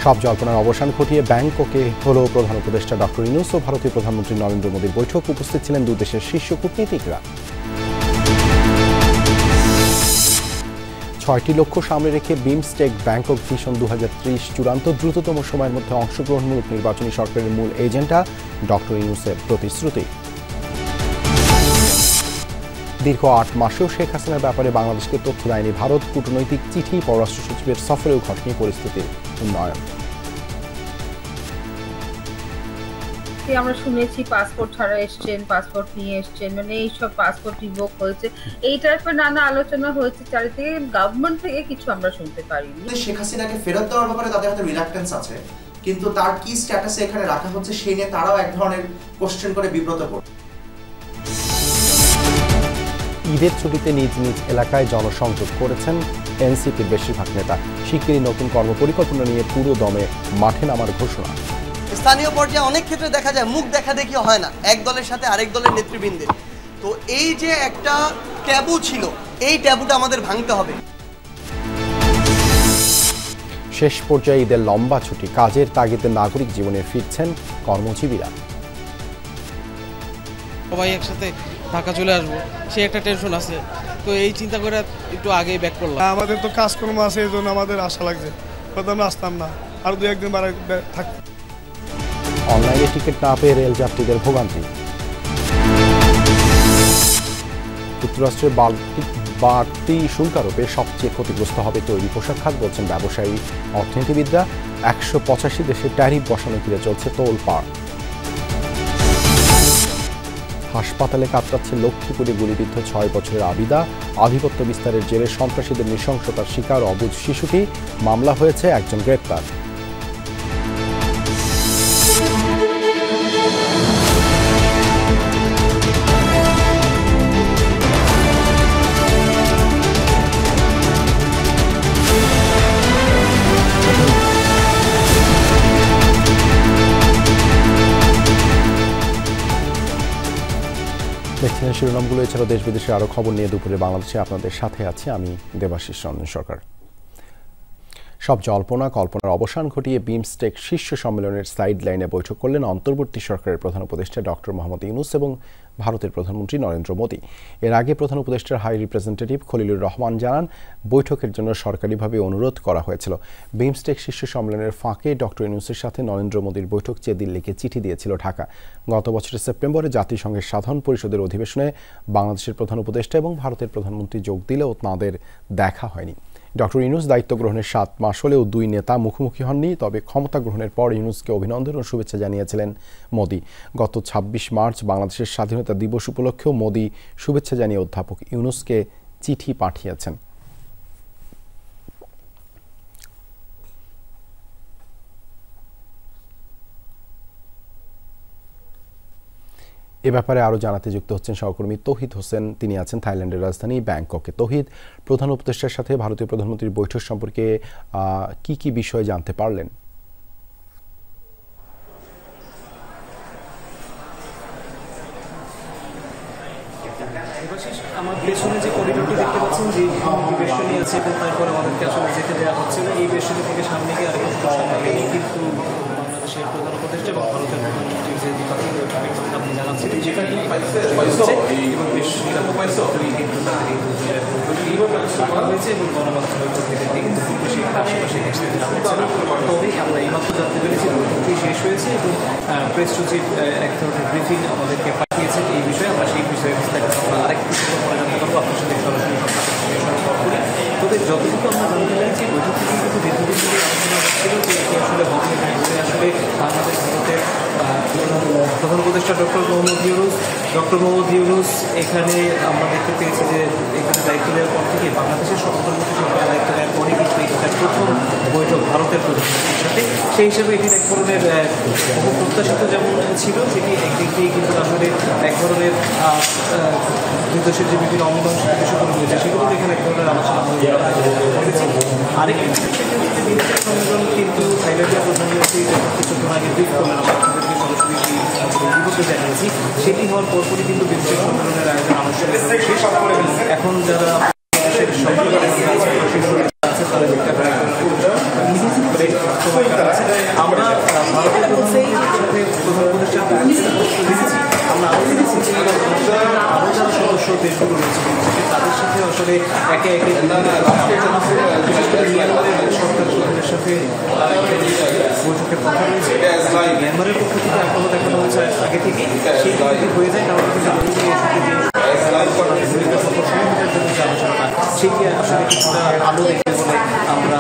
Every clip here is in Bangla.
সব জল্পনার অবসান ঘটিয়ে ব্যাংককে হলো প্রধান উপদেষ্টা ডক্টর ইউনূস ও ভারতীয় প্রধানমন্ত্রী নরেন্দ্র মোদীর বৈঠক। উপস্থিত ছিলেন দুই দেশের শীর্ষ কূটনীতিকরা। ৬টি লক্ষ্য সামনে রেখে বিমস্টেক ব্যাংকক ভিশন ২০৩০ চূড়ান্ত, দ্রুততম সময়ের মধ্যে অংশগ্রহণমূলক নির্বাচনী সরকারের মূল এজেন্ডা ডক্টর ইউনূসের প্রতিশ্রুতি। দীর্ঘ ৮ মাসেও শেখ হাসিনার ব্যাপারে বাংলাদেশকে তথ্য দেয়নি ভারত, কূটনৈতিক চিঠি, পররাষ্ট্র সচিবের সফরেও ঘটেনি পরিস্থিতির উন্নয়ন। আমরা শুনেছি পাসপোর্ট ছাড়া এসছেন, পাসপোর্ট নিয়ে এসছেন, মানে এইসব পাসপোর্ট রিভোক হয়েছে, এই টাইপের নানা আলোচনা হয়েছে চারিদিকে, গভর্নমেন্ট থেকে কিছু আমরা শুনতে পারিনি। শেখ হাসিনাকে ফেরত দেওয়ার ব্যাপারে তাদের হাতে রিলাক্টেন্স আছে, কিন্তু তার কি স্ট্যাটাসে এখানে রাখা হচ্ছে সেই নিয়ে তারাও এক ধরনের কোশ্চেন করে বিব্রত পড়ে। ঈদের ছুটিতে নিজ নিজ এলাকায় জনসংযোগ করেছেন এনসিপির বেশিরভাগ নেতা। শিগগিরই নতুন কর্মপরিকল্পনা নিয়ে পুরো দমে মাঠে নামার ঘোষণা। স্থানীয় পর্যায়ে অনেক ক্ষেত্রে দেখা যায় মুখ দেখা দেখি হয় না এক দলের সাথে আরেক দলের নেতৃবৃন্দের। তো এই যে একটা ট্যাবু ছিল, এই ট্যাবুটা আমাদের ভাঙতে হবে। শেষ পর্যায়ে ঈদের লম্বা ছুটি, কাজের তাগিদে নাগরিক জীবনে ফিরছেন কর্মজীবীরা। সবাই একসাথে ঢাকা চলে আসবো, সে একটা টেনশন আছে, তো এই চিন্তা করে একটু আগেই ব্যাক করলাম। আমাদের তো কাজকর্ম আছে, এই জন্য আমাদের আশা লাগছে, হয়তো আমরা আসতাম না, আর 2-1 দিন থাকতাম। অনলাইনে টিকিট না পেয়ে রেল যাত্রীদের ভোগান্তি। যুক্তরাষ্ট্রের বাড়তি শুল্কারোপে সবচেয়ে ক্ষতিগ্রস্ত হবে তৈরি পোশাক খাত, বলছেন ব্যবসায়ী অর্থনীতিবিদরা। 185 দেশে ট্যারিফ বসানো ঘিরে চলছে তোলপাড়। হাসপাতালে কাতরাচ্ছে লক্ষ্মীপুরে গুলিবিদ্ধ 6 বছরের আবিদা। আধিপত্য বিস্তারের জেরে সন্ত্রাসীদের নৃশংসতার শিকার অবুঝ শিশুটি, মামলা হয়েছে, একজন গ্রেপ্তার। দেখছিলেন শিরোনামগুলো। এছাড়াও দেশ বিদেশের আরও খবর নিয়ে দুপুরে বাংলাদেশে আপনাদের সাথে আছি আমি দেবাশিস রঞ্জন সরকার। সব জল্পনা কল্পনার অবসান ঘটিয়ে বিমস্টেক শীর্ষ সম্মেলনের সাইড লাইনে বৈঠক করলেন অন্তর্বর্তী সরকারের প্রধান উপদেষ্টা ডক্টর মোহাম্মদ ইউনূস এবং ভারতের প্রধানমন্ত্রী নরেন্দ্র মোদী। এর আগে প্রধান উপদেষ্টার হাই রিপ্রেজেন্টেটিভ খলিলুর রহমান জানান, বৈঠকের জন্য সরকারিভাবে অনুরোধ করা হয়েছিল। বিমস্টেক শীর্ষ সম্মেলনের ফাঁকে ডক্টর ইউনূসের সাথে নরেন্দ্র মোদীর বৈঠক চেয়ে দিল্লিকে চিঠি দিয়েছিল ঢাকা। গত বছরের সেপ্টেম্বরে জাতিসংঘের সাধারণ পরিষদের অধিবেশনে বাংলাদেশের প্রধান উপদেষ্টা এবং ভারতের প্রধানমন্ত্রী যোগ দিলেও তাঁদের দেখা হয়নি। ডক্টর ইউনূস দায়িত্ব গ্রহণের 7 মাস হলেও দুই নেতা মুখোমুখি হননি। তবে ক্ষমতা গ্রহণের পর ইউনূসকে অভিনন্দন ও শুভেচ্ছা জানিয়েছিলেন মোদী। গত 26 মার্চ বাংলাদেশের স্বাধীনতা দিবস উপলক্ষেও মোদী শুভেচ্ছা জানিয়ে অধ্যাপক ইউনূসকে চিঠি পাঠিয়েছেন। এ ব্যাপারে আরও জানাতে যুক্ত হচ্ছেন সহকর্মী তৌহিদ হোসেন। তিনি আছেন থাইল্যান্ডের রাজধানী ব্যাংককে। তৌহিদ, প্রধান উপদেষ্টার সাথে ভারতীয় প্রধানমন্ত্রীর বৈঠক সম্পর্কে কি কি বিষয় জানতে পারলেন? আমার পেছনে যে করিডোরটি দেখতে পাচ্ছেন, যে বেষ্টনী আছে এবং তারপর আমাদেরকে আসলে যেতে দেওয়া হচ্ছে না, এই বেষ্টনী থেকে সামনে গিয়ে আরেকটু সামনে কিন্তু বাংলাদেশের প্রধান উপদেষ্টা এবং ভারতের প্রধানমন্ত্রীর যে দ্বিপাক্ষিক বৈঠকের কথা আপনি জানাচ্ছিলেন, যেখানে এবং বেষ্টনীটা রাখা হয়েছে এবং গণমাধ্যম বৈঠকের দিকে কিন্তু সেখানে আশেপাশে দেশ থেকে যাওয়া হচ্ছে না। তবে আমরা এইমাত্র জানতে পেরেছি বৈঠকটি শেষ হয়েছে এবং প্রেস সচিব এক ধরনের ব্রিফিং আমাদেরকে পাঠিয়েছেন এই বিষয়ে। আমরা সেই বিষয়ে বিস্তারিত আমরা আরেকটু পরে জানতে পারবো, আপনার সাথে সরাসরি করি। তবে যতটুকু আমরা জানতে পেরেছি বৈঠক থেকে কিন্তু দীর্ঘদিন ধরে আলোচনা হচ্ছিল যে এটি আসলে হবে আসলে বাংলাদেশ ভারতের প্রধান উপদেষ্টা ডক্টর মোহাম্মদ ইউনূস এখানে আমরা দেখতে পেয়েছি যে এখানে দায়িত্ব দেওয়ার পর থেকে বাংলাদেশের অন্তর্বর্তী সরকারের দায়িত্ব দেওয়ার পরই কিন্তু এটা প্রথম বৈঠক ভারতের প্রধানমন্ত্রীর সাথে। সেই হিসেবে এখানে এক ধরনের বহু প্রত্যাশিত যেমন ছিল, সেটি একদিক দিয়ে কিন্তু আসলে এক ধরনের দুই দেশের যে বিভিন্ন অমীমাংসিত বিষয়গুলো রয়েছে সেগুলো এখানে এক ধরনের আলোচনা করেছি। আরেকটি বিমস্টেক সম্মেলন কিন্তু থাইল্যান্ডের প্রধানমন্ত্রী কিছুক্ষণ আগে ব্রিফ করলেন, আমাদেরকে সরাসরি বিভক্ত জানিয়েছি। সেটি হওয়ার পরপরই কিন্তু বিমস্টেক সম্মেলনের আয়োজন আনুষ্ঠানিক শেষ। এখন যারা দেশের সম্প্রদায় আছে তারা যে দরকার আছে। আমরা ভারতের প্রধানমন্ত্রীর সাথে প্রধান উপদেষ্টা দিয়েছি, আমরা আরও দিয়েছি যে আরও যারা সদস্য দেশগুলো রয়েছে তাদের সাথে আসলে একে একে বিশেষ করে মিয়ানমারের সরকার প্রধানের সাথে বৈঠকের কথা রয়েছে। মিয়ানমারের পক্ষ থেকে আগ্রহ দেখানো হয়েছে আগে থেকে, সেই যদি হয়ে যায় তাহলে সেটি আসলে কিছুটা আলো দেখবে বলে আমরা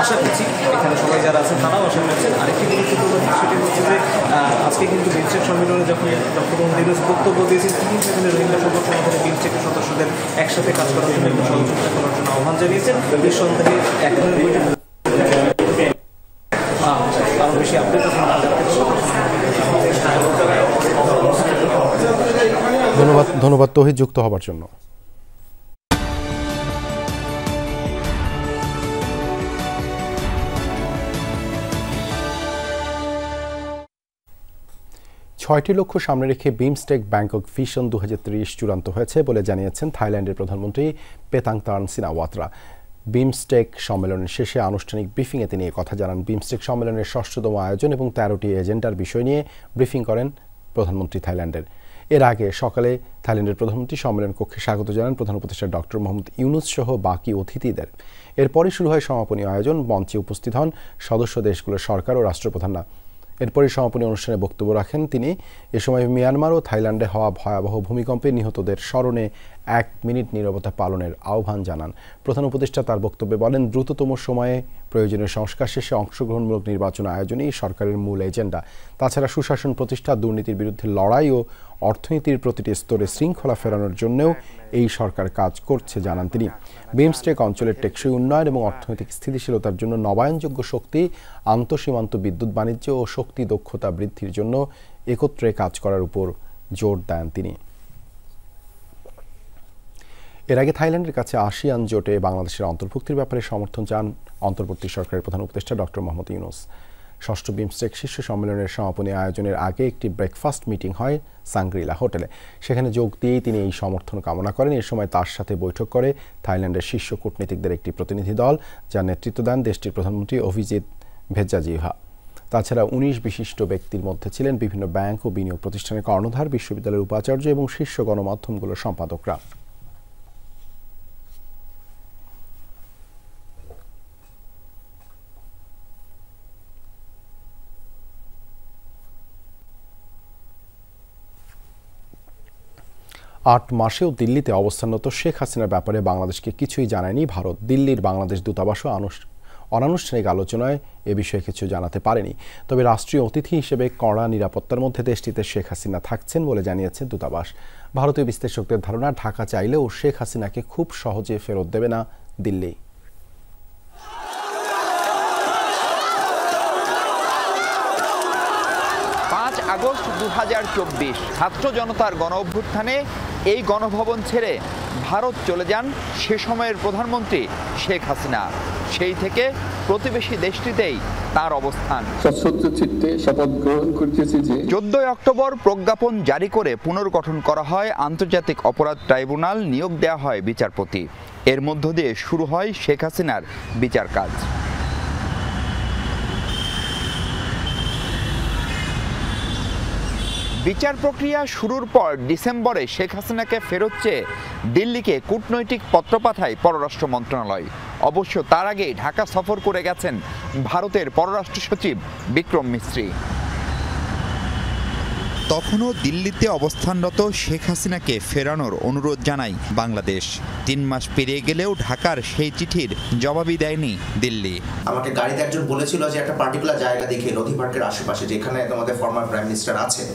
আশা করছি। এখানে সবাই যারা আছেন তারাও আশা করছেন। আরেকটি গুরুত্বপূর্ণ সেটি হচ্ছে যে আজকে কিন্তু বিমস্টেক সম্মেলনে যখন ডক্টর মোহাম্মদ ইউনূস বক্তব্য দিয়েছেন, তিনি সেখানে রোহিঙ্গা সংকট সমাধানে বিমস্টেকের সদস্যদের একসাথে কাজ করার জন্য এবং সহযোগিতা করার জন্য আহ্বান জানিয়েছেন। নিঃসন্দেহে এক ধরনের বৈঠক আরও বেশি আপডেট ধন্যবাদ তৌহিদ যুক্ত হবার জন্য। ছয়টি লক্ষ্য সামনে রেখে বিমস্টেক ব্যাংকক ভিশন 2030 চূড়ান্ত হয়েছে বলে জানিয়েছেন থাইল্যান্ডের প্রধানমন্ত্রী পেতাংতার্ন সিনাওয়াত্রা। বিমস্টেক সম্মেলনের শেষে আনুষ্ঠানিক ব্রিফিংয়ে তিনি কথা জানান। বিমস্টেক সম্মেলনের ৬ষ্ঠতম আয়োজন এবং ১৩টি এজেন্ডার বিষয় নিয়ে ব্রিফিং করেন প্রধানমন্ত্রী থাইল্যান্ডের। এর আগে সকালে থাইল্যান্ডের প্রধানমন্ত্রী সম্মেলন কক্ষে স্বাগত জানান প্রধান উপদেষ্টা ডক্টর মোহাম্মদ ইউনূস সহ বাকি অতিথিদের। এরপরই শুরু হয় সমাপনী আয়োজন। মঞ্চে উপস্থিত হন সদস্য দেশগুলোর সরকার ও রাষ্ট্রপ্রধানরা। এরপরই সমাপনী অনুষ্ঠানে বক্তব্য রাখেন তিনি। এ সময় মিয়ানমার ও থাইল্যান্ডে হওয়া ভয়াবহ ভূমিকম্পে নিহতদের স্মরণে ১ মিনিট নীরবতা পালনের আহ্বান জানান প্রধান উপদেষ্টা। তার বক্তব্যে বলেন, দ্রুততম সময়ে প্রয়োজনীয় সংস্কার শেষে অংশগ্রহণমূলক নির্বাচন আয়োজনই সরকারের মূল এজেন্ডা। তাছাড়া সুশাসন প্রতিষ্ঠা, দুর্নীতির বিরুদ্ধে লড়াই ও অর্থনীতির প্রতিটি স্তরে শৃঙ্খলা ফেরানোর জন্যও এই সরকার কাজ করছে জানান তিনি। বিমস্টেক অঞ্চলের টেকসই উন্নয়ন এবং অর্থনৈতিক স্থিতিশীলতার জন্য নবায়নযোগ্য শক্তি, আন্তঃসীমান্ত বিদ্যুৎ বাণিজ্য ও শক্তি দক্ষতা বৃদ্ধির জন্য একত্রে কাজ করার উপর জোর দেন তিনি। এর আগে থাইল্যান্ডের কাছে আসিয়ান জোটে বাংলাদেশের অন্তর্ভুক্তির ব্যাপারে সমর্থন চান অন্তর্বর্তী সরকারের প্রধান উপদেষ্টা ডক্টর মোহাম্মদ ইউনূস। ষষ্ঠ বিমস্টেক শীর্ষ সম্মেলনের সমাপনী আয়োজনের আগে একটি ব্রেকফাস্ট মিটিং হয় সাংগ্রিলা হোটেলে। সেখানে যোগ দিয়েই তিনি এই সমর্থন কামনা করেন। এ সময় তার সাথে বৈঠক করে থাইল্যান্ডের শীর্ষ কূটনীতিকদের একটি প্রতিনিধি দল, যার নেতৃত্ব দেন দেশটির প্রধানমন্ত্রী অভিজিৎ ভেজ্জাজিভা। তাছাড়া ১৯ বিশিষ্ট ব্যক্তির মধ্যে ছিলেন বিভিন্ন ব্যাংক ও বিনিয়োগ প্রতিষ্ঠানের কর্ণধার, বিশ্ববিদ্যালয়ের উপাচার্য এবং শীর্ষ গণমাধ্যমগুলোর সম্পাদকরা। ৮ মাসেও দিল্লিতে অবস্থানরত শেখ হাসিনার ব্যাপারে বাংলাদেশকে কিছুই জানায়নি ভারত। দিল্লির বাংলাদেশ দূতাবাসও অনানুষ্ঠানিক আলোচনায় এ বিষয়ে কিছু জানাতে পারেনি। তবে রাষ্ট্রীয় অতিথি হিসেবে কড়া নিরাপত্তার মধ্যে দেশটিতে শেখ হাসিনা থাকছেন বলে জানিয়েছে দূতাবাস। ভারতীয় বিশ্লেষকদের ধারণা, ঢাকা চাইলেও শেখ হাসিনাকে খুব সহজে ফেরত দেবে না দিল্লি। ৫ আগস্ট ২০২৪ ছাত্র জনতার গণ অভ্যুত্থানে এই গণভবন ছেড়ে ভারত চলে যান সে সময়ের প্রধানমন্ত্রী শেখ হাসিনা। সেই থেকে প্রতিবেশী দেশটিতেই তার অবস্থান। ১৪ অক্টোবর প্রজ্ঞাপন জারি করে পুনর্গঠন করা হয় আন্তর্জাতিক অপরাধ ট্রাইব্যুনাল, নিয়োগ দেওয়া হয় বিচারপতি। এর মধ্য দিয়ে শুরু হয় শেখ হাসিনার বিচার কাজ। বিচার প্রক্রিয়া শুরুর পর ডিসেম্বরে শেখ হাসিনাকে ফেরত চেয়ে দিল্লিকে কূটনৈতিক পত্র পাঠায় পররাষ্ট্র মন্ত্রণালয়। অবশ্য তার আগেই ঢাকা সফর করে গেছেন ভারতের পররাষ্ট্র সচিব বিক্রম মিস্ত্রি। তখনও দিল্লিতে অবস্থানরত শেখ হাসিনাকে ফেরানোর অনুরোধ জানায় বাংলাদেশ। ৩ মাস পেরিয়ে গেলেও ঢাকার সেই চিঠির জবাবই দেয়নি দিল্লি। আমাকে গাড়িতে একজন বলেছিল যে একটা পার্টিকুলার জায়গা দেখে নদী পার্কের আশেপাশে, যেখানে তোমাদের ফর্মার প্রাইম মিনিস্টার আছে।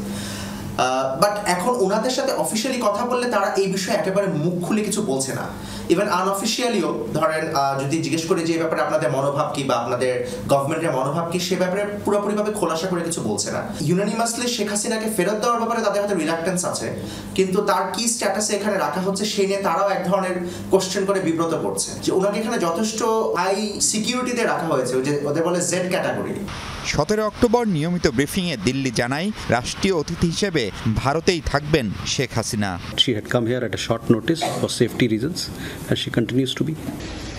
বাট এখন ওনাদের সাথে অফিসিয়ালি কথা বললে তারা এই বিষয়ে একেবারে মুখ খুলে কিছু বলছে না। ইভেন আনঅফিসিয়ালিও ধরেন যদি জিজ্ঞেস করি যে এই ব্যাপারে আপনাদের মনোভাব কি বা আপনাদের গভর্নমেন্টের মনোভাব কি, সে ব্যাপারে পুরোপুরিভাবে খোলাসা করে কিছু বলছে না। ইউনানিমাসলি শেখ হাসিনাকে ফেরত দেওয়ার ব্যাপারে তাদের হাতে রিলাক্টেন্স আছে, কিন্তু তার কি স্ট্যাটাসে এখানে রাখা হচ্ছে সেই নিয়ে তারাও এক ধরনের কোশ্চেন করে বিব্রত করছে যে ওনাকে এখানে যথেষ্ট হাই সিকিউরিটিতে রাখা হয়েছে, যে ওদের বলে জেড ক্যাটাগরি। ১৭ অক্টোবর নিয়মিত ব্রিফিংয়ে দিল্লি জানায় রাষ্ট্রীয় অতিথি হিসেবে ভারতেই থাকবেন Sheikh Hasina. She had come here at a short notice for safety reasons and she continues to be.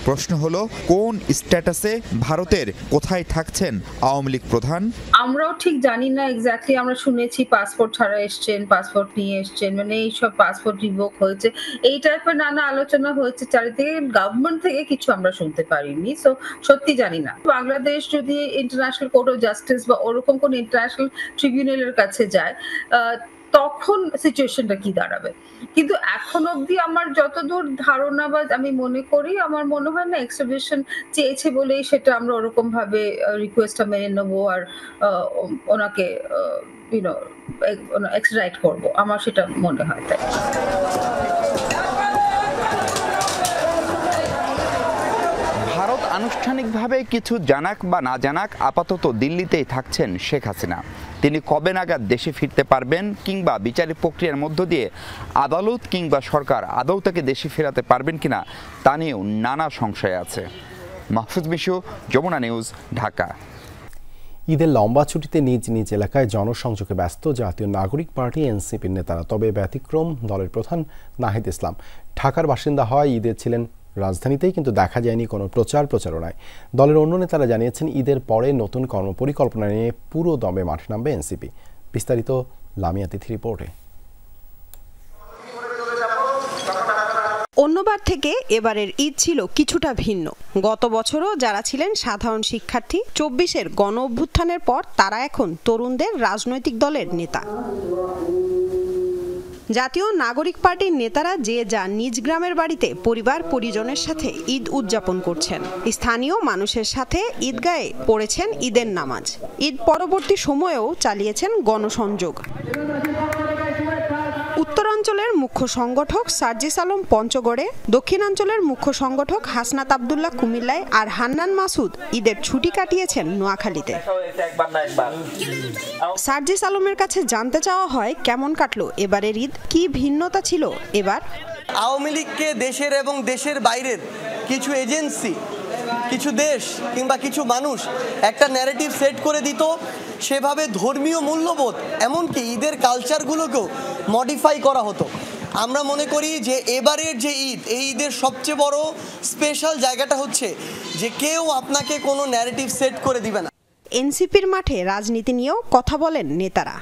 প্রশ্ন হলো কোন স্ট্যাটাসে ভারতের কোথায় থাকছেন আওয়ামী লীগ প্রধান? আমরাও ঠিক জানি না এক্স্যাক্টলি। আমরা শুনেছি পাসপোর্ট ছাড়া এসছেন, পাসপোর্ট নিয়ে এসছেন, মানে এইসব পাসপোর্ট রিভোক হয়েছে, এই টাইপের নানা আলোচনা হয়েছে চারিদিকে। গভর্নমেন্ট থেকে কিছু আমরা শুনতে পারিনি, সো সত্যি জানি না। বাংলাদেশ যদি ইন্টারন্যাশনাল কোর্ট অফ জাস্টিস বা ওরকম কোন ইন্টারন্যাশনাল ট্রিবিউনালের কাছে যায়, তখন সিচুয়েশনটা কি দাঁড়াবে। কিন্তু এখন অবধি আমার যতদূর ধারণা বা আমি মনে করি, আমার মনে হয় না এক্সট্রাডিশন চেয়েছে বলেই সেটা আমরা ওরকম ভাবে রিকোয়েস্টটা মেনে নেবো আর ওনাকে এক্সট্রাডিট করবো, আমার সেটা মনে হয়। তাই ভারত আনুষ্ঠানিকভাবে কিছু জানাক বা না জানাক আপাতত দিল্লিতেই থাকছেন শেখ হাসিনা। তিনি কবে নাগাদ দেশে ফিরতে পারবেন কিংবা বিচারিক প্রক্রিয়ার মধ্য দিয়ে আদালত কিংবা সরকার আদৌ তাকে দেশে ফেরাতে পারবেন কিনা তা নিয়েও নানা সংশয় আছে। মাহফুজ মিশু, যমুনা নিউজ, ঢাকা। ঈদের লম্বা ছুটিতে নিজ নিজ এলাকায় জনসংযোগে ব্যস্ত জাতীয় নাগরিক পার্টি এনসিপির নেতারা। তবে ব্যতিক্রম দলের প্রধান নাহিদ ইসলাম। ঢাকার বাসিন্দা হয় ঈদে ছিলেন রাজধানীতেই, কিন্তু দেখা যায়নি কোনো প্রচারণায়। দলের অন্য নেতারা জানিয়েছেন ঈদের পরে নতুন কর্মপরিকল্পনা নিয়ে পুরো দমে মাঠে নামবে এনসিপি। বিস্তারিত লামিয়া তিথি রিপোর্টে। অন্যবার থেকে এবারের ঈদ ছিল কিছুটা ভিন্ন। গত বছরও যারা ছিলেন সাধারণ শিক্ষার্থী, 24-এর গণ অভ্যুত্থানের পর তারা এখন তরুণদের রাজনৈতিক দলের নেতা। জাতীয় নাগরিক পার্টির নেতারা যে যা নিজ গ্রামের বাড়িতে পরিবার পরিজনের সাথে ঈদ উদযাপন করছেন। স্থানীয় মানুষের সাথে ঈদগাহে পড়েছেন ঈদের নামাজ। ঈদ পরবর্তী সময়েও চালিয়েছেন গণসংযোগ। উত্তরাঞ্চলের মুখ্য সংগঠক সার্জিস আলম পঞ্চগড়ে, দক্ষিণাঞ্চলের মুখ্য সংগঠক হাসনাত আব্দুল্লাহ কুমিল্লায় আর হান্নান মাসুদ ঈদের ছুটি কাটিয়েছেন নোয়াখালীতে। সার্জিস আলমের কাছে জানতে চাওয়া হয় কেমন কাটলো এবারের ঈদ, কি ভিন্নতা ছিল এবার। আওয়ামী লীগকে দেশের এবং দেশের বাইরের কিছু এজেন্সি, কিছু দেশ কিংবা কিছু মানুষ একটা ন্যারেটিভ সেট করে দিত, সেভাবে ধর্মীয় মূল্যবোধ এমনকি ঈদের কালচারগুলোকেও মডিফাই করা হতো। আমরা মনে করি যে এবারের যে ঈদ, এই ঈদের সবচেয়ে বড় স্পেশাল জায়গাটা হচ্ছে যে কেউ আপনাকে কোনো ন্যারেটিভ সেট করে দিবে না। এনসিপির মাঠে রাজনীতি নিয়েও কথা বলেন নেতারা।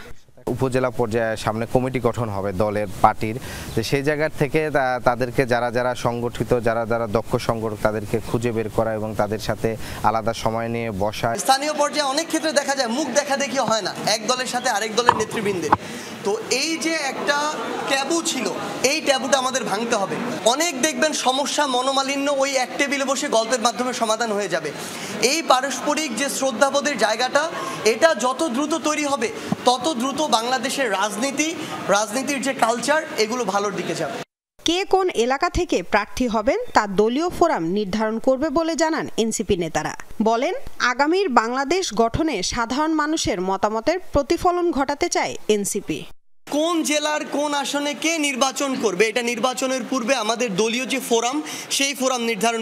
উপজেলা পর্যায়ে সামনে কমিটি গঠন হবে দলের পার্টির, তো সেই জায়গা থেকে তাদেরকে যারা সংগঠিত, যারা দক্ষ সংগঠক তাদেরকে খুঁজে বের করা এবং তাদের সাথে আলাদা সময় নিয়ে বসা। স্থানীয় পর্যায়ে অনেক ক্ষেত্রে দেখা যায় মুখ দেখা দেখি হয় না এক দলের সাথে আরেক দলের নেতৃবৃন্দের। তো এই যে একটা ট্যাবু ছিল, এই ট্যাবুটা আমাদের ভাঙতে হবে। অনেক দেখবেন সমস্যা, মনোমালিন্য ওই এক টেবিলে বসে গল্পের মাধ্যমে সমাধান হয়ে যাবে। এই পারস্পরিক যে শ্রদ্ধাবোধের জায়গাটা, এটা যত দ্রুত তৈরি হবে তত দ্রুত বাংলাদেশের রাজনীতির যে কালচার, এগুলো ভালোর দিকে যাবে। কে কোন এলাকা থেকে প্রার্থী হবেন তা দলীয় ফোরাম নির্ধারণ করবে বলে জানান এনসিপি নেতারা। বলেন, আগামীর বাংলাদেশ গঠনে সাধারণ মানুষের মতামতের প্রতিফলন ঘটাতে চায় এনসিপি। কোন জেলার কোন আসনে কে নির্বাচন করবে, এটা নির্বাচনের পূর্বে আমাদের দলীয় যে ফোরাম, সেই ফোরাম নির্ধারণ।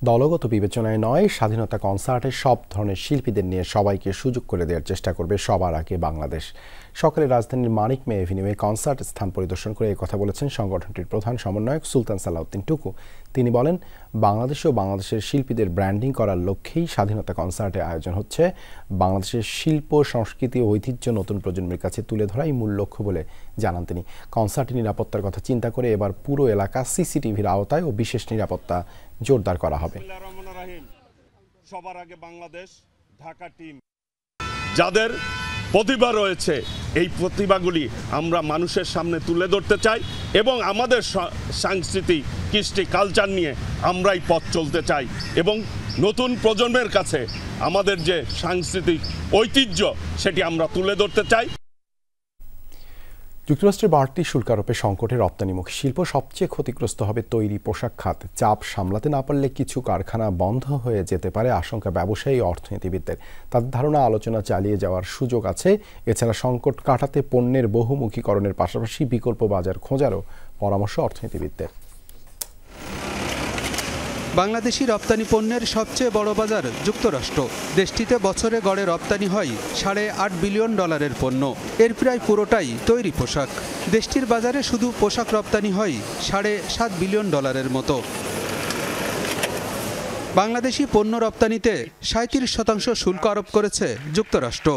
দলগত বিবেচনায় নয়, স্বাধীনতা কনসার্টে সব ধরনের শিল্পীদের নিয়ে সবাইকে সুযোগ করে দেওয়ার চেষ্টা করবে সবার আগে বাংলাদেশ। সকালে রাজধানীর মানিক মে এভিনিউয়ে কনসার্ট স্থান পরিদর্শন করে এই কথা বলেছেন সংগঠনটির প্রধান সমন্বয়ক সুলতান সালাউদ্দিন টুকু। তিনি বলেন, বাংলাদেশ ও বাংলাদেশের শিল্পীদের ব্র্যান্ডিং করার লক্ষ্যেই স্বাধীনতা কনসার্টের আয়োজন হচ্ছে। বাংলাদেশের শিল্প, সংস্কৃতি ও ঐতিহ্য নতুন প্রজন্মের কাছে তুলে ধরাই মূল লক্ষ্য বলে জানান তিনি। কনসার্টের নিরাপত্তার কথা চিন্তা করে এবার পুরো এলাকা সিসিটিভির আওতায় ও বিশেষ নিরাপত্তা জোরদার করা হবে। সবার আগে বাংলাদেশ ঢাকা টিম, যাদের প্রতিভা রয়েছে, এই প্রতিভাগুলি আমরা মানুষের সামনে তুলে ধরতে চাই এবং আমাদের সাংস্কৃতিক কৃষ্টি কালচার নিয়ে আমরাই পথ চলতে চাই এবং নতুন প্রজন্মের কাছে আমাদের যে সাংস্কৃতিক ঐতিহ্য সেটি আমরা তুলে ধরতে চাই। যুক্তরাষ্ট্রের বাড়তি শুল্ক আরোপে সংকটে রপ্তানিমুখী শিল্প সবচেয়ে ক্ষতিগ্রস্ত হবে তৈরি পোশাক খাত। চাপ সামলাতে না পারলে কিছু কারখানা বন্ধ হয়ে যেতে পারে আশঙ্কা ব্যবসায়ী ও অর্থনীতিবিদদের। তাদের ধারণা, আলোচনা চালিয়ে যাওয়ার সুযোগ আছে। এছাড়া সংকট কাটাতে পণ্যের বহুমুখীকরণের পাশাপাশি বিকল্প বাজার খোঁজারও পরামর্শ অর্থনীতিবিদদের। বাংলাদেশি রপ্তানি পণ্যের সবচেয়ে বড় বাজার যুক্তরাষ্ট্র। দেশটিতে বছরে গড়ে রপ্তানি হয় $8.5 বিলিয়ন পণ্য। এর প্রায় পুরোটাই তৈরি পোশাক। দেশটির বাজারে শুধু পোশাক রপ্তানি হয় $7.5 বিলিয়ন মতো। বাংলাদেশি পণ্য রপ্তানিতে 37% শুল্ক আরোপ করেছে যুক্তরাষ্ট্র।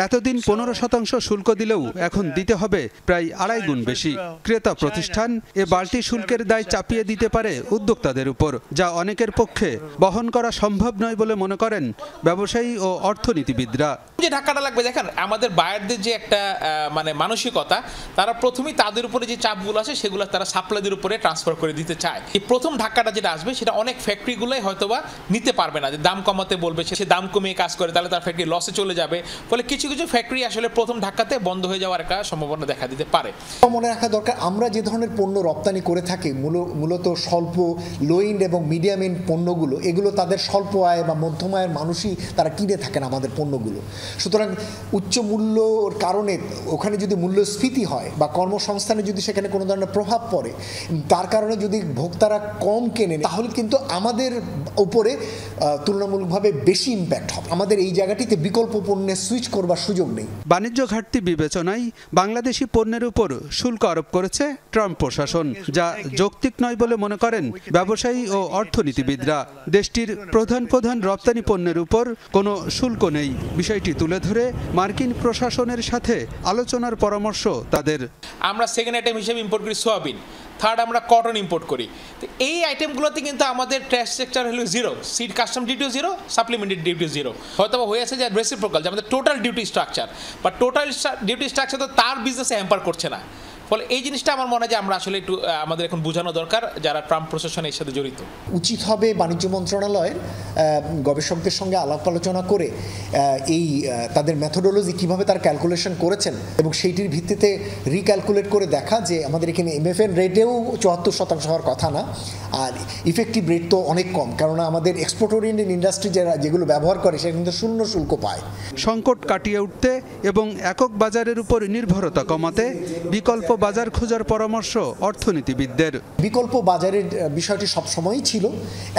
এতদিন 15% শুল্ক দিলেও এখন দিতে হবে প্রায় 2.5 গুণ বেশি। ক্রেতা প্রতিষ্ঠান এ বাড়তি শুল্কের দায় চাপিয়ে দিতে পারে উদ্যোক্তাদের উপর, যা অনেকের পক্ষে বহন করা সম্ভব নয় বলে মনে করেন ব্যবসায়ী ও অর্থনীতিবিদরা। যে ধাক্কাটা লাগবে, দেখেন আমাদের বায়ারদের যে একটা মানে মানসিকতা, তারা প্রথমেই তাদের উপরে যে চাপগুলো আছে সেগুলো তারা সাপ্লাইদের উপরে ট্রান্সফার করে দিতে চায়। এই প্রথম ধাক্কাটা যেটা আসবে সেটা অনেক ফ্যাক্টরিগুলোই হয়তোবা নিতে পারবে না, যে দাম কমাতে বলবে, সে দাম কমিয়ে কাজ করে, তাহলে তার ফ্যাক্টরি লসে চলে যাবে। ফলে কিছু কিছু ফ্যাক্টরি আসলে প্রথম ধাক্কাতে বন্ধ হয়ে যাওয়ার একটা সম্ভাবনা দেখা দিতে পারে। মনে রাখা দরকার, আমরা যে ধরনের পণ্য রপ্তানি করে থাকি মূলত স্বল্প লো এন্ড এবং মিডিয়াম এন্ড পণ্যগুলো, এগুলো তাদের স্বল্প আয় বা মধ্যম আয়ের মানুষই তারা কিনে থাকেন আমাদের পণ্যগুলো। সুতরাং উচ্চ মূল্যর কারণে ওখানে যদি মূল্যস্ফীতি হয় বা কর্মসংস্থানে যদি সেখানে কোনো ধরনের প্রভাব পড়ে, তার কারণে যদি ভোক্তারা কম কেনেন, তাহলে কিন্তু আমাদের উপরে তুলনামূলকভাবে বেশি ইম্প্যাক্ট হবে। আমাদের এই জায়গাটিতে বিকল্প পণ্যে সুইচ করবার সুযোগ নেই। বাণিজ্য ঘাটতি বিবেচনায় বাংলাদেশি পণ্যের উপর শুল্ক আরোপ করেছে ট্রাম্প প্রশাসন, যা যৌক্তিক নয় বলে মনে করেন ব্যবসায়ী ও অর্থনীতিবিদরা। দেশটির প্রধান রপ্তানি পণ্যের উপর কোনো শুল্ক নেই। বিষয়টি তুলে ধরে মার্কিন প্রশাসনের সাথে আলোচনার পরামর্শ তাদের। আমরা সেকেন্ড আইটেম হিসেবে ইম্পোর্ট করি সোয়াবিন, থার্ড আমরা কটন ইম্পোর্ট করি। তো এই আইটেমগুলোতে কিন্তু আমাদের ট্যাক্স স্ট্রাকচার হলো 0, seed custom duty 0, supplementary duty 0। হয়তো হয়ে আছে যে রেসিপ্রোকাল, যে আমাদের টোটাল ডিউটি স্ট্রাকচার, বা টোটাল ডিউটি স্ট্রাকচার তো তার বিজনেসে হ্যাম্পার করছে না। ফলে এই জিনিসটা আমার মনে হয় যে আমরা আসলে একটু আমাদের এখন বোঝানো দরকার যারা ট্রাম্প প্রশাসনের সাথে জড়িত। উচিত হবে বাণিজ্য মন্ত্রণালয়ের গবেষকদের সঙ্গে আলাপ আলোচনা করে এই তাদের মেথোডোলজি কিভাবে তার ক্যালকুলেশন করেছেন এবং সেইটির ভিত্তিতে রিক্যালকুলেট করে দেখা যে আমাদের এখানে MFN রেটেও 74% হওয়ার কথা না, আর ইফেক্টিভ রেট তো অনেক কম, কারণ আমাদের এক্সপোর্ট ওরিয়েন্টেড ইন্ডাস্ট্রি যারা যেগুলো ব্যবহার করে সেটা কিন্তু শূন্য শুল্ক পায়। সংকট কাটিয়ে উঠতে এবং একক বাজারের উপর নির্ভরতা কমাতে বিকল্প বাজার খোঁজার পরামর্শ অর্থনীতিবিদদের। বিকল্প বাজারের বিষয়টি সবসময়ই ছিল,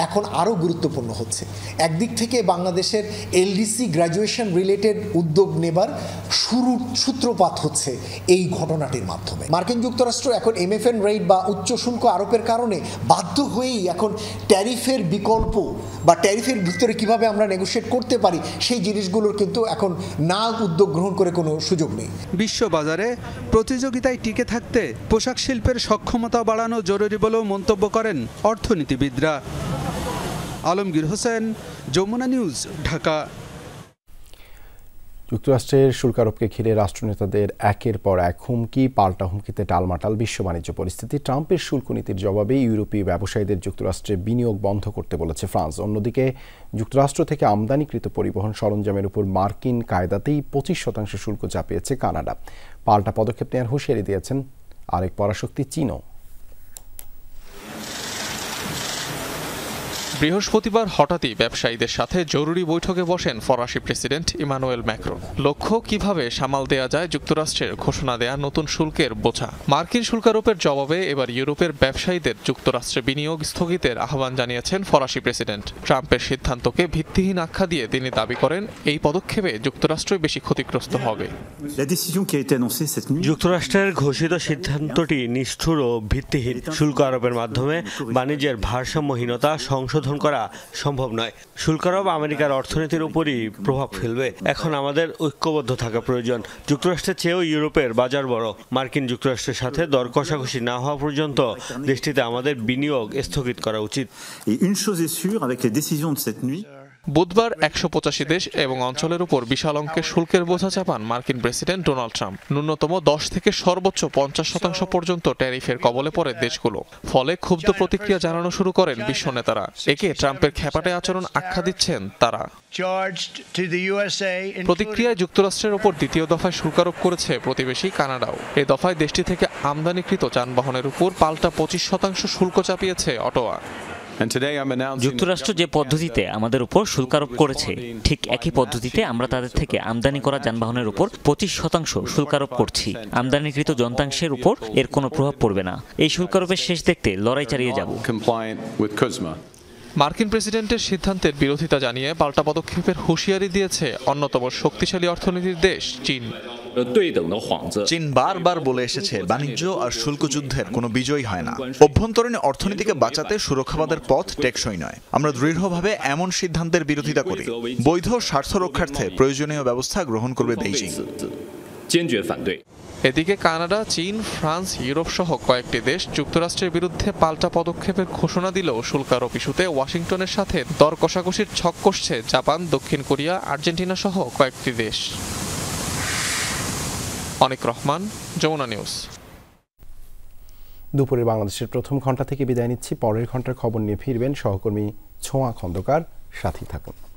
এখন আরও গুরুত্বপূর্ণ হচ্ছে। একদিক থেকে বাংলাদেশের LDC গ্র্যাজুয়েশন রিলেটেড উদ্যোগ নেবার সূত্রপাত হচ্ছে এই ঘটনাটির মাধ্যমে। মার্কিন যুক্তরাষ্ট্র এখন MFN রেট বা উচ্চ শুল্ক আরোপের কারণে বাধ্য হয়েই এখন ট্যারিফের বিকল্প বা ট্যারিফের ভিতরে কিভাবে আমরা নেগোশিয়েট করতে পারি সেই জিনিসগুলোর কিন্তু এখন না উদ্যোগ গ্রহণ করে কোনো সুযোগ নেই। বিশ্ববাজারে প্রতিযোগিতায় টিকে থাকতে পোশাক শিল্পের সক্ষমতা বাড়ানো জরুরি বলেও মন্তব্য করেন অর্থনীতিবিদরা। আলমগীর হোসেন, যমুনা নিউজ, ঢাকা। যুক্তরাষ্ট্রের শুল্ক আরোপকে ঘিরে রাষ্ট্রনেতাদের একের পর এক হুমকি, পাল্টা হুমকিতে টালমাটাল বিশ্ব বাণিজ্য পরিস্থিতি। ট্রাম্পের শুল্ক নীতির জবাবে ইউরোপীয় ব্যবসায়ীদের যুক্তরাষ্ট্রে বিনিয়োগ বন্ধ করতে বলেছে ফ্রান্স। অন্যদিকে যুক্তরাষ্ট্র থেকে আমদানিকৃত পরিবহন সরঞ্জামের উপর মার্কিন কায়দাতেই 25% শুল্ক চাপিয়েছে কানাডা। পাল্টা পদক্ষেপ নেওয়ার হুঁশিয়ারি দিয়েছেন আরেক পরাশক্তি চীনও। বৃহস্পতিবার হঠাৎই ব্যবসায়ীদের সাথে জরুরি বৈঠকে বসেন ফরাসি প্রেসিডেন্ট ইমানুয়েল ম্যাক্রন। লক্ষ্য কিভাবে সামাল দেয়া যায় যুক্তরাষ্ট্রের ঘোষণা দেয়া নতুন শুল্কের বোঝা। মার্কিন শুল্কারোপের জবাবে এবার ইউরোপের ব্যবসায়ীদের যুক্তরাষ্ট্রে বিনিয়োগ স্থগিতের আহ্বান জানিয়েছেন ফরাসি প্রেসিডেন্ট। ট্রাম্পের সিদ্ধান্তকে ভিত্তিহীন আখ্যা দিয়ে তিনি দাবি করেন এই পদক্ষেপে যুক্তরাষ্ট্রই বেশি ক্ষতিগ্রস্ত হবে। যুক্তরাষ্ট্রের ঘোষিত সিদ্ধান্তটি নিষ্ঠুর ও ভিত্তিহীন। শুল্ক আরোপের মাধ্যমে বাণিজ্যের ভারসাম্যহীনতা সংশোধন করা সম্ভব নয়। শুল্ক আরোপ আমেরিকার অর্থনীতির উপরই প্রভাব ফেলবে। এখন আমাদের ঐক্যবদ্ধ থাকা প্রয়োজন। যুক্তরাষ্ট্রের চেয়েও ইউরোপের বাজার বড়। মার্কিন যুক্তরাষ্ট্রের সাথে দর কষাকষি না হওয়া পর্যন্ত দেশটিতে আমাদের বিনিয়োগ স্থগিত করা উচিত। বুধবার 185 দেশ এবং অঞ্চলের উপর বিশাল অঙ্কের শুল্কের বোঝা চাপান মার্কিন প্রেসিডেন্ট ডোনাল্ড ট্রাম্প। ন্যূনতম 10 থেকে সর্বোচ্চ 50% পর্যন্ত ট্যারিফের কবলে পড়ে দেশগুলো। ফলে ক্ষুব্ধ প্রতিক্রিয়া জানানো শুরু করেন বিশ্ব নেতারা। একে ট্রাম্পের খেপাটে আচরণ আখ্যা দিচ্ছেন তারা। প্রতিক্রিয়ায় যুক্তরাষ্ট্রের উপর দ্বিতীয় দফায় শুল্ক আরোপ করেছে প্রতিবেশী কানাডাও। এ দফায় দেশটি থেকে আমদানিকৃত যানবাহনের উপর পাল্টা 25% শুল্ক চাপিয়েছে অটোয়া। যুক্তরাষ্ট্র যে পদ্ধতিতে আমাদের উপর শুল্ক আরোপ করেছে, ঠিক একই পদ্ধতিতে আমরা তাদের থেকে আমদানি করা যানবাহনের উপর 25% শুল্ক আরোপ করছি। আমদানিকৃত যন্ত্রাংশের উপর এর কোনো প্রভাব পড়বে না। এই শুল্ক আরোপের শেষ দেখতে লড়াই চালিয়ে যাব। মার্কিন প্রেসিডেন্টের সিদ্ধান্তের বিরোধিতা জানিয়ে পাল্টা পদক্ষেপের হুঁশিয়ারি দিয়েছে অন্যতম শক্তিশালী অর্থনীতির দেশ চীন। চীন বারবার বলে এসেছে বাণিজ্য আর শুল্ক যুদ্ধের কোনো বিজয় হয় না। অভ্যন্তরীণ অর্থনীতিকে বাঁচাতে সুরক্ষাবাদের পথ টেকসই নয়। আমরা দৃঢ়ভাবে এমন সিদ্ধান্তের বিরোধিতা করি। বৈধ স্বার্থ রক্ষার্থে প্রয়োজনীয় ব্যবস্থা গ্রহণ করবে বেইজিং। এদিকে কানাডা, চীন, ফ্রান্স, ইউরোপ সহ কয়েকটি দেশ যুক্তরাষ্ট্রের বিরুদ্ধে পাল্টা পদক্ষেপের ঘোষণা দিলেও শুল্ক আরোপ ইস্যুতে ওয়াশিংটনের সাথে দর কষাকষির ছক কষছে জাপান, দক্ষিণ কোরিয়া, আর্জেন্টিনা সহ কয়েকটি দেশ। অনিক রহমান, যমুনা নিউজ। দুপুরে বাংলাদেশের প্রথম ঘন্টা থেকে বিদায় নিচ্ছি। পরের ঘন্টার খবর নিয়ে ফিরবেন সহকর্মী ছোঁয়া খন্দকার। সাথেই থাকুন।